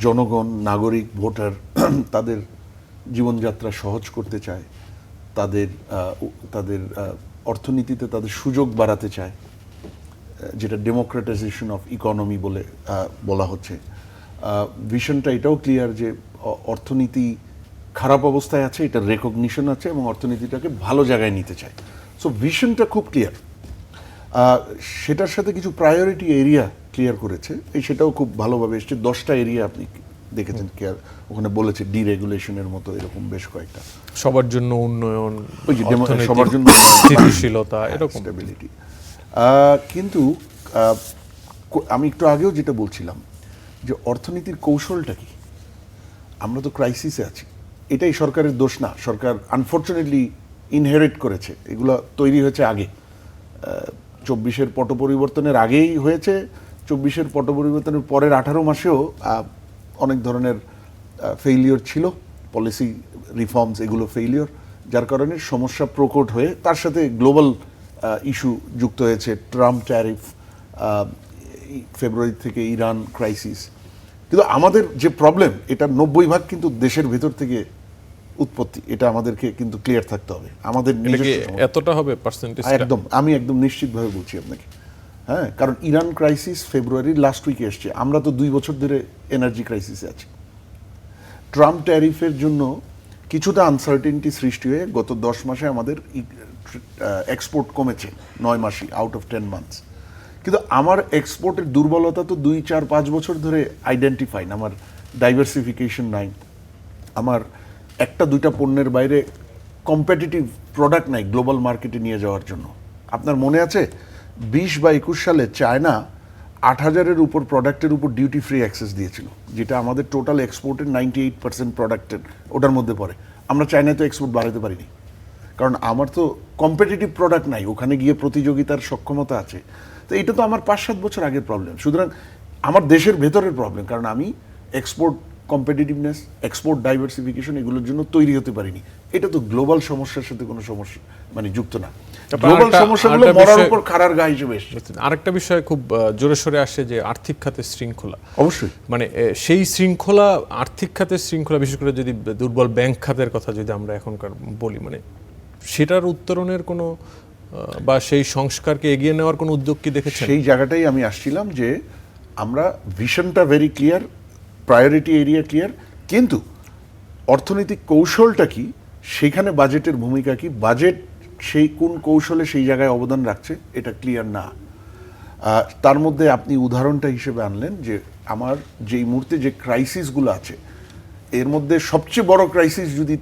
জনগণ, নাগরিক, ভোটার তাদের জীবনযাত্রা সহজ করতে চায়, তাদের অর্থনীতিতে তাদের সুযোগ বাড়াতে চায়, যেটা ডেমোক্রেটাইজেশন অফ ইকোনমি বলে বলা হচ্ছে। ভিশনটা এটাও ক্লিয়ার যে অর্থনীতি খারাপ অবস্থায় আছে, এটা রেকগনিশন আছে, এবং অর্থনীতিটাকে ভালো জায়গায় নিতে চায়। সো ভিশনটা খুব ক্লিয়ার। সেটার সাথে কিছু প্রায়োরিটি এরিয়া ক্লিয়ার করেছে, সেটাও খুব ভালোভাবে এসছে। 10টা এরিয়া আপনি দেখেছেন, ওখানে বলেছে ডিরেগুলেশনের মতো এরকম বেশ কয়েকটা, সবার জন্য উন্নয়ন, সবার জন্য স্থিতিশীলতা, এরকম স্টেবিলিটি। কিন্তু আমি একটু আগেও যেটা বলছিলাম, যে অর্থনীতির কৌশলটা কি? আমরা তো ক্রাইসিসে আছি। এটাই সরকারের দোষ না, সরকার আনফর্চুনেটলি ইনহেরিট করেছে। এগুলো তৈরি হয়েছে আগে, 24-এর পট পরিবর্তনের আগেই হয়েছে। 24-এর পট পরিবর্তনের পরের 18 মাসেও অনেক ধরনের ফেইলিওর ছিল, পলিসি রিফর্মস, এগুলো ফেইলিওর, যার কারণে সমস্যা প্রকট হয়ে তার সাথে গ্লোবাল ইস্যু যুক্ত হয়েছে। ট্রাম্প ট্যারিফ, ফেব্রুয়ারি থেকে ইরান ক্রাইসিস। কিন্তু আমাদের যে প্রবলেম, এটা 90% কিন্তু দেশের ভেতর থেকে উৎপত্তি। এটা আমাদেরকে কিন্তু ক্লিয়ার থাকতে হবে। আমাদের এতটা হবে পার্সেন্টেজ? একদম, আমি একদম নিশ্চিতভাবে বলছি আপনাকে। হ্যাঁ, কারণ ইরান ক্রাইসিস ফেব্রুয়ারির লাস্ট উইকে এসছে, আমরা তো 2 বছর ধরে এনার্জি ক্রাইসিসে আছি। ট্রাম্প ট্যারিফের জন্য কিছুটা আনসার্টেনিটি সৃষ্টি হয়ে গত 10 মাসে আমাদের এক্সপোর্ট কমেছে, 9 মাসে আউট অফ 10 মান্থস। কিন্তু আমার এক্সপোর্টের দুর্বলতা তো 2, 4, 5 বছর ধরে আইডেন্টিফাইন। আমার ডাইভার্সিফিকেশন নাই, আমার 1-2টা পণ্যের বাইরে কম্পিটিটিভ প্রোডাক্ট নাই গ্লোবাল মার্কেটে নিয়ে যাওয়ার জন্য। আপনার মনে আছে 20 বা 21 সালে চায়না 8,000-এর উপর প্রোডাক্টের উপর ডিউটি ফ্রি অ্যাক্সেস দিয়েছিল, যেটা আমাদের টোটাল এক্সপোর্টের 98% প্রোডাক্টের ওটার মধ্যে পড়ে। আমরা চায়নায় তো এক্সপোর্ট বাড়াতে পারিনি, কারণ আমার তো কম্পিটিটিভ প্রোডাক্ট নাই, ওখানে গিয়ে প্রতিযোগিতার সক্ষমতা আছে। তো এটা তো আমার 5-7 বছর আগের প্রবলেম। সুতরাং আমার দেশের ভেতরের প্রবলেম, কারণ আমি এক্সপোর্ট কম্পিটিটিভনেস, এক্সপোর্ট ডাইভার্সিফিকেশন এগুলোর জন্য তৈরি হতে পারিনি। এটা তো গ্লোবাল সমস্যার সাথে কোনো সমস্যা মানে যুক্ত না। গ্লোবাল সমস্যাগুলো মরার উপর খাড়ার গা হিসেবে এসছে। আরেকটা বিষয় খুব জোরে সোরে আসে, যে আর্থিক খাতের শৃঙ্খলা। অবশ্যই, মানে সেই শৃঙ্খলা, আর্থিক খাতের শৃঙ্খলা, বিশেষ করে যদি দুর্বল ব্যাংক খাতের কথা যদি আমরা এখনকার বলি, মানে সেটার উত্তরণের কোনো বা সেই সংস্কারকে এগিয়ে নেওয়ার কোনো উদ্যোগ কি দেখেছেন? সেই জায়গাটাই আমি আসছিলাম, যে আমরা ভিশনটা very clear, priority area clear, কিন্তু অর্থনৈতিক কৌশলটা কি, সেখানে বাজেটের ভূমিকা কি, বাজেট সেই কোন কৌশলে সেই জায়গায় অবদান রাখছে, এটা ক্লিয়ার না। তার মধ্যে আপনি উদাহরণটা হিসেবে আনলেন যে আমার যেই মুহূর্তে যে ক্রাইসিসগুলো আছে, এর মধ্যে সবচেয়ে বড় ক্রাইসিস যদি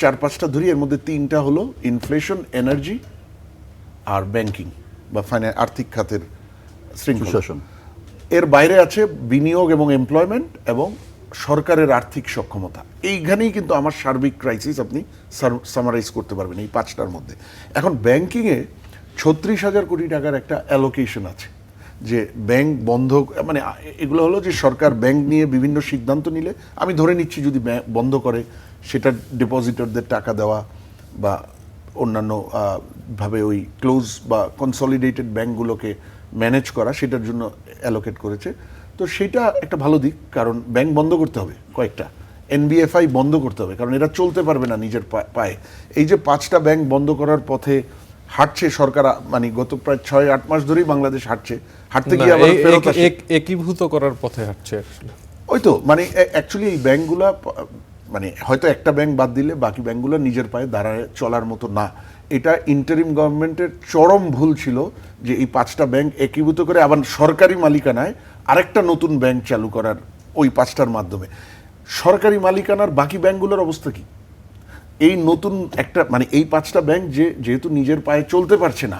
4-5টা ধরি, এর মধ্যে 3টা হলো ইনফ্লেশন, এনার্জি আর ব্যাংকিং। বা আর্থিক খাতের শৃঙ্খলা। সুশাসন। এর বাইরে আছে বিনিয়োগ এবং এমপ্লয়মেন্ট এবং সরকারের আর্থিক সক্ষমতা। এইখানেই কিন্তু আমার সার্বিক ক্রাইসিস আপনি সামারাইজ করতে পারবেন এই পাঁচটার মধ্যে। এখন ব্যাংকিংয়ে 36,000 কোটি টাকার একটা অ্যালোকেশন আছে, যে ব্যাংক বন্ধ, মানে এগুলো হলো যে সরকার ব্যাংক নিয়ে বিভিন্ন সিদ্ধান্ত নিলে, আমি ধরে নিচ্ছি যদি বন্ধ করে সেটা ডিপোজিটরদের টাকা দেওয়া বা অন্যান্য ভাবে ওই ক্লোজ বা কনসলিডেটেড ব্যাংকগুলোকে ম্যানেজ করা, সেটার জন্য অ্যালোকেট করেছে। তো সেটা একটা ভালো দিক, কারণ ব্যাংক বন্ধ করতে হবে কয়েকটা, এনবিএফআই বন্ধ করতে হবে, কারণ এরা চলতে পারবে না নিজের পায়ে। এই যে 5টা ব্যাংক বন্ধ করার পথে হাঁটছে সরকার, মানে গত প্রায় 6-8 মাস ধরেই বাংলাদেশ হাঁটতে গিয়ে আবার ফেরত আসে। একীভূত করার পথে হাঁটছে আসলে। ওই তো, মানে অ্যাকচুয়ালি এই ব্যাংকগুলা, মানে হয়তো একটা ব্যাংক বাদ দিলে বাকি ব্যাংকগুলো নিজের পায়ে দাঁড়ায় চলার মতো না। এটা ইন্টারিম গভর্নমেন্টের চরম ভুল ছিল যে এই 5টা ব্যাংক একীভূত করে আবার সরকারি মালিকানায় আরেকটা নতুন ব্যাংক চালু করার, ওই 5টার মাধ্যমে। সরকারি মালিকানার বাকি ব্যাংকগুলোর অবস্থা কি? এই নতুন একটা, মানে এই 5টা ব্যাংক যেহেতু নিজের পায়ে চলতে পারছে না,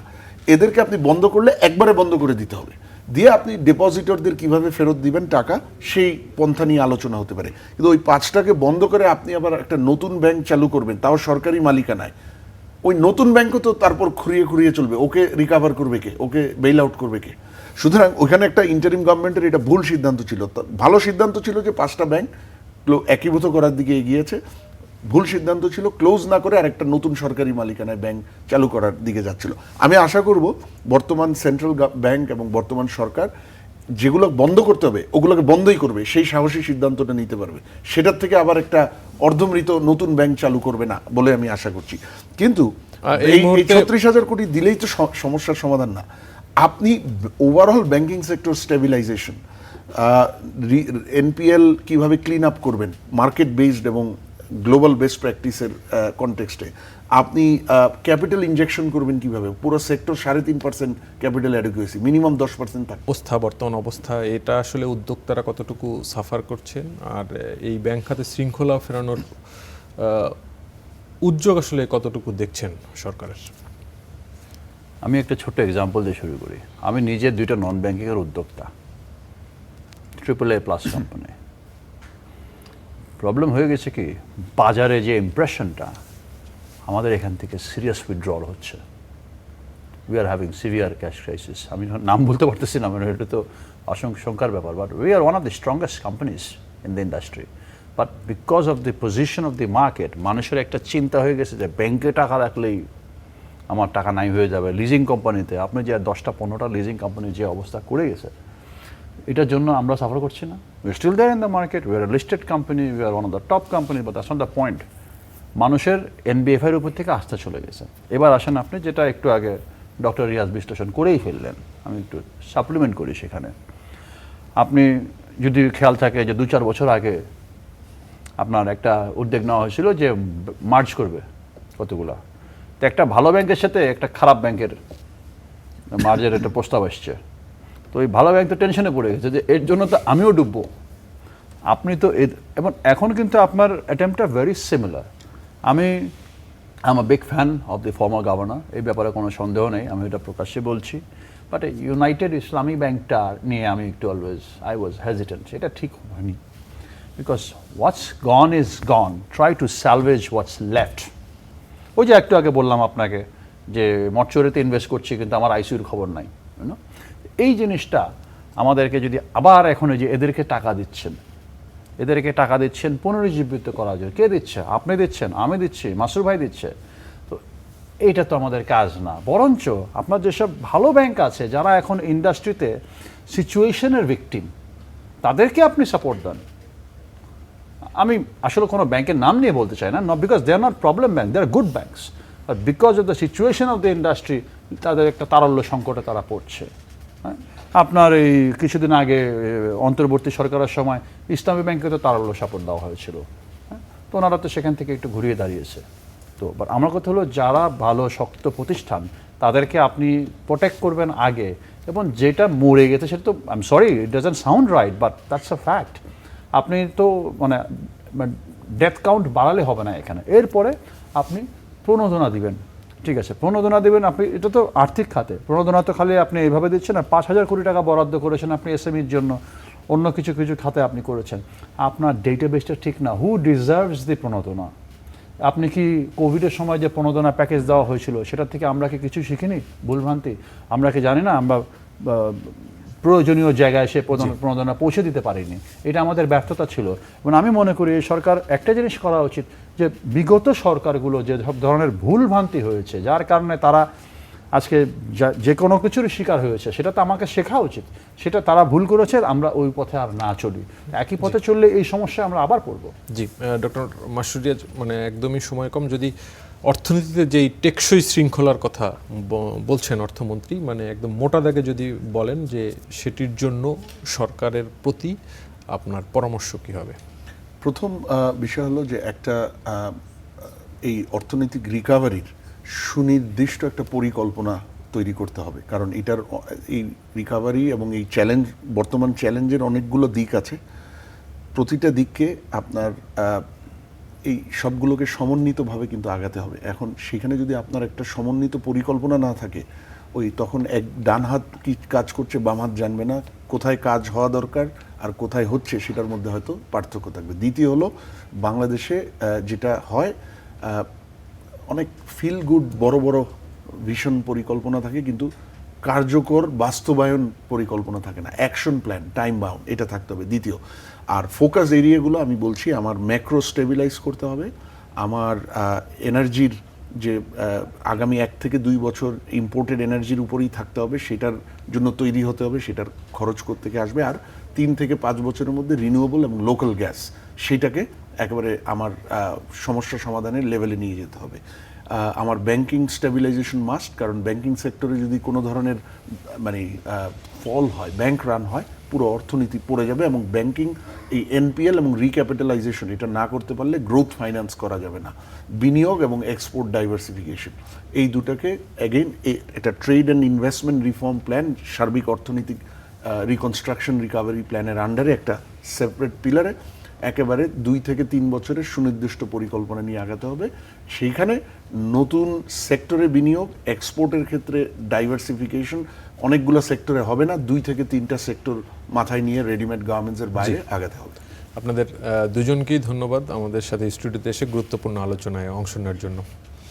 এদেরকে আপনি বন্ধ করলে একবারে বন্ধ করে দিতে হবে, দিয়ে আপনি ডিপোজিটরদের কিভাবে ফেরত দিবেন টাকা, সেই পন্থা নিয়ে আলোচনা হতে পারে। কিন্তু ওই 5টাকে বন্ধ করে আপনি আবার একটা নতুন ব্যাংক চালু করবেন, তাও সরকারি মালিকানায়, ওই নতুন ব্যাংকও তো তারপর খুঁড়িয়ে চলবে, ওকে রিকাভার করবে কে, ওকে বেইল আউট করবে কে? সুতরাং ওইখানে একটা ইন্টারিম গভর্নমেন্টের এটা ভুল সিদ্ধান্ত ছিল। ভালো সিদ্ধান্ত ছিল যে 5টা ব্যাংক একীভূত করার দিকে এগিয়েছে, ভুল সিদ্ধান্ত ছিল ক্লোজ না করে আরেকটা নতুন সরকারি মালিকানায় ব্যাংক চালু করার দিকে যাচ্ছিল। আমি আশা করব বর্তমান সেন্ট্রাল ব্যাংক এবং বর্তমান সরকার যেগুলো বন্ধ করতে হবে ওগুলোকে বন্ধই করবে, সেই সাহসী সিদ্ধান্তটা নিতে পারবে, সেটার থেকে আবার একটা অর্ধমৃত নতুন ব্যাংক চালু করবে না বলে আমি আশা করছি। কিন্তু এই 36,000 কোটি দিলেই তো সমস্যার সমাধান না। আপনি overall banking sector stabilisation, NPL কিভাবে ক্লিন আপ করবেন মার্কেট বেসড এবং গ্লোবাল বেস্ট প্র্যাকটিসের কনটেক্সটে, আপনি ক্যাপিটাল ইনজেকশন করবেন কিভাবে, পুরো সেক্টর 3.5% ক্যাপিটাল অ্যাডিকুয়েসি, মিনিমাম 10% থাকে। বর্তমান অবস্থা এটা আসলে উদ্যোক্তারা কতটুকু সাফার করছেন, আর এই ব্যাংক খাতে শৃঙ্খলা ফেরানোর উদ্যোগ আসলে কতটুকু দেখছেন সরকারের? আমি একটা ছোট্ট এক্সাম্পল দিয়ে শুরু করি। আমি নিজে 2টা নন ব্যাংকিংয়ের উদ্যোক্তা, AAA+ কোম্পানি। প্রবলেম হয়ে গেছে কি, বাজারে যে ইমপ্রেশনটা, আমাদের এখান থেকে সিরিয়াস উইথড্রল হচ্ছে। We are having severe cash crisis. আমি নাম বলতে পারতেছি না, মানে এটা তো আশঙ্কার ব্যাপার, but we are one of the strongest companies in the industry. But because of the position of the market, মানুষের একটা চিন্তা হয়ে গেছে যে ব্যাংকে টাকা রাখলেই আমার টাকা নাই হয়ে যাবে। লিজিং কোম্পানিতে আপনি যে 10টা-15টা লিজিং কোম্পানির যে অবস্থা করে গেছে, এটার জন্য আমরা সাফার করছি না। We still there in the market, we are listed company, we are one of the top company, but that's not the point. মানুষের এনবিএফআইয়ের উপর থেকে আস্থা চলে গেছে। এবার আসেন আপনি, যেটা একটু আগে ডক্টর রিয়াজ বিশ্লেষণ করেই ফেললেন, আমি একটু সাপ্লিমেন্ট করি সেখানে। আপনি যদি খেয়াল থাকে যে 2-4 বছর আগে আপনার একটা উদ্যোগ নেওয়া হয়েছিল যে মার্জ করবে কতগুলা, তো একটা ভালো ব্যাংকের সাথে একটা খারাপ ব্যাংকের মার্জের একটা প্রস্তাব আসছে। তো ওই ভালো ব্যাংক তো টেনশনে পড়ে গেছে যে এর জন্য তো আমিও ডুববো। আপনি তো এবং এখন কিন্তু আপনার অ্যাটেম্পটা ভেরি সিমিলার। আমি I am a big fan of the former governor, এই ব্যাপারে কোনো সন্দেহ নেই, আমি এটা প্রকাশ্যে বলছি। বাট ইউনাইটেড ইসলামী ব্যাংকটা নিয়ে আমি একটু আই ওয়াজ হেজিটেন্ট। এটা ঠিক হয়নি, because what's gone is gone, try to salvage what's left. ওই যে একটু আগে বললাম আপনাকে যে মর্চুরিতে ইনভেস্ট করছি কিন্তু আমার আইসিইউর খবর নাই, এই জিনিসটা আমাদেরকে যদি আবার এখন যে এদেরকে টাকা দিচ্ছেন পুনরুজ্জীবিত করার জন্য, কে দিচ্ছে? আপনি দিচ্ছেন, আমি দিচ্ছি, মাসুর ভাই দিচ্ছে। তো এইটা তো আমাদের কাজ না। বরঞ্চ আপনার যেসব ভালো ব্যাংক আছে যারা এখন ইন্ডাস্ট্রিতে সিচুয়েশনের ভিকটিম, তাদেরকে আপনি সাপোর্ট দেন। আমি আসলে কোনো ব্যাংকের নাম নিয়ে বলতে চাই না, not because they are not problem bank, they are good banks, but because of the situation of the industry তাদের একটা তারল্য সংকটে তারা পড়ছে। হ্যাঁ, আপনার এই কিছুদিন আগে অন্তর্বর্তী সরকারের সময় ইসলামী ব্যাংকে তো তারল্য সাপোর্ট দেওয়া হয়েছিল, হ্যাঁ, তো ওনারা তো সেখান থেকে একটু ঘুরিয়ে দাঁড়িয়েছে। তো বাট আমার কথা হলো, যারা ভালো শক্ত প্রতিষ্ঠান তাদেরকে আপনি প্রোটেক্ট করবেন আগে, এবং যেটা মরে গেছে সেটা তো, I am sorry, it doesn't sound right, but that's a fact. আপনি তো মানে ডেথ কাউন্ট বাড়ালে হবে না এখানে, এরপরে আপনি প্রণোদনা দিবেন ঠিক আছে, প্রণোদনা দেবেন আপনি, এটা তো আর্থিক খাতে। প্রণোদনা তো খালি আপনি এইভাবে দিচ্ছেন না, 5,000 কোটি টাকা বরাদ্দ করেছেন আপনি এসএমইর জন্য, অন্য কিছু কিছু খাতে আপনি করেছেন। আপনার ডেটাবেসটা ঠিক না। হু ডিজার্ভস দি প্রণোদনা? আপনি কি কোভিডের সময় যে প্রণোদনা প্যাকেজ দেওয়া হয়েছিল সেটা থেকে আমরা কি কিছু শিখিনি? ভুলভ্রান্তি আমরা কি জানি না? আমরা প্রয়োজনীয় জায়গায় সে প্রণোদনা পৌঁছে দিতে পারিনি, এটা আমাদের ব্যর্থতা ছিল। এবং আমি মনে করি এই সরকার একটা জিনিস করা উচিত, যে বিগত সরকারগুলো যে সব ধরনের ভুলভ্রান্তি হয়েছে, যার কারণে তারা আজকে যে কোনো কিছুর শিকার হয়েছে, সেটা তো আমাকে শেখা উচিত। সেটা তারা ভুল করেছে, আমরা ওই পথে আর না চলি। একই পথে চললে এই সমস্যায় আমরা আবার পড়ব। জি, ডক্টর মাসুরিয়াজ, মানে একদমই সময় কম, যদি অর্থনীতিতে যেই টেকসই শৃঙ্খলার কথা বলছেন অর্থমন্ত্রী, মানে একদম মোটা দাগে যদি বলেন যে সেটির জন্য সরকারের প্রতি আপনার পরামর্শ কী হবে? প্রথম বিষয় হলো যে একটা এই অর্থনৈতিক রিকাভারির সুনির্দিষ্ট একটা পরিকল্পনা তৈরি করতে হবে, কারণ এটার এই রিকাভারি এবং এই চ্যালেঞ্জ, বর্তমান চ্যালেঞ্জের অনেকগুলো দিক আছে। প্রতিটা দিককে আপনার এই সবগুলোকে সমন্বিতভাবে কিন্তু আগাতে হবে। এখন সেখানে যদি আপনার একটা সমন্বিত পরিকল্পনা না থাকে, ওই তখন এক ডান হাত কি কাজ করছে, বাম হাত জানবে না, কোথায় কাজ হওয়া দরকার আর কোথায় হচ্ছে সেটার মধ্যে হয়তো পার্থক্য থাকবে। দ্বিতীয় হলো, বাংলাদেশে যেটা হয়, অনেক ফিল গুড বড় বড় ভিশন পরিকল্পনা থাকে, কিন্তু কার্যকর বাস্তবায়ন পরিকল্পনা থাকে না, অ্যাকশন প্ল্যান, টাইম বাউন্ড, এটা থাকতে হবে। দ্বিতীয়, আর ফোকাস এরিয়াগুলো আমি বলছি, আমার ম্যাক্রো স্টেবিলাইজ করতে হবে, আমার এনার্জির যে আগামী 1 থেকে 2 বছর ইম্পোর্টেড এনার্জির উপরেই থাকতে হবে, সেটার জন্য তৈরি হতে হবে, সেটার খরচ কোত্থেকে আসবে, আর 3 থেকে 5 বছরের মধ্যে রিনিউয়েবল এবং লোকাল গ্যাস, সেটাকে একেবারে আমার সমস্যা সমাধানের লেভেলে নিয়ে যেতে হবে। আমার ব্যাংকিং স্টেবিলাইজেশন মাস্ট, কারণ ব্যাংকিং সেক্টরে যদি কোনো ধরনের মানে ফল হয়, ব্যাংক রান হয়, পুরো অর্থনীতি পড়ে যাবে। এবং ব্যাংকিং এই এনপিএল এবং রিক্যাপিটালাইজেশন এটা না করতে পারলে গ্রোথ ফাইন্যান্স করা যাবে না। বিনিয়োগ এবং এক্সপোর্ট ডাইভার্সিফিকেশন, এই দুটাকে অ্যাগেইন এটা trade and investment reform plan, সার্বিক অর্থনৈতিক রিকনস্ট্রাকশন রিকভারি প্ল্যানের আন্ডারে একটা সেপারেট পিলারে একেবারে 2 থেকে 3 বছরের সুনির্দিষ্ট পরিকল্পনা নিয়ে আগাতে হবে। সেইখানে নতুন সেক্টরে বিনিয়োগ, এক্সপোর্টের ক্ষেত্রে ডাইভার্সিফিকেশন, অনেকগুলো সেক্টরে হবে না, 2 থেকে 3টা সেক্টর মাথায় নিয়ে রেডিমেড গার্মেন্টসের বাইরে আগাতে হবে। আপনাদের দুজনকেই ধন্যবাদ আমাদের সাথে স্টুডিওতে এসে গুরুত্বপূর্ণ আলোচনায় অংশ নেওয়ার জন্য।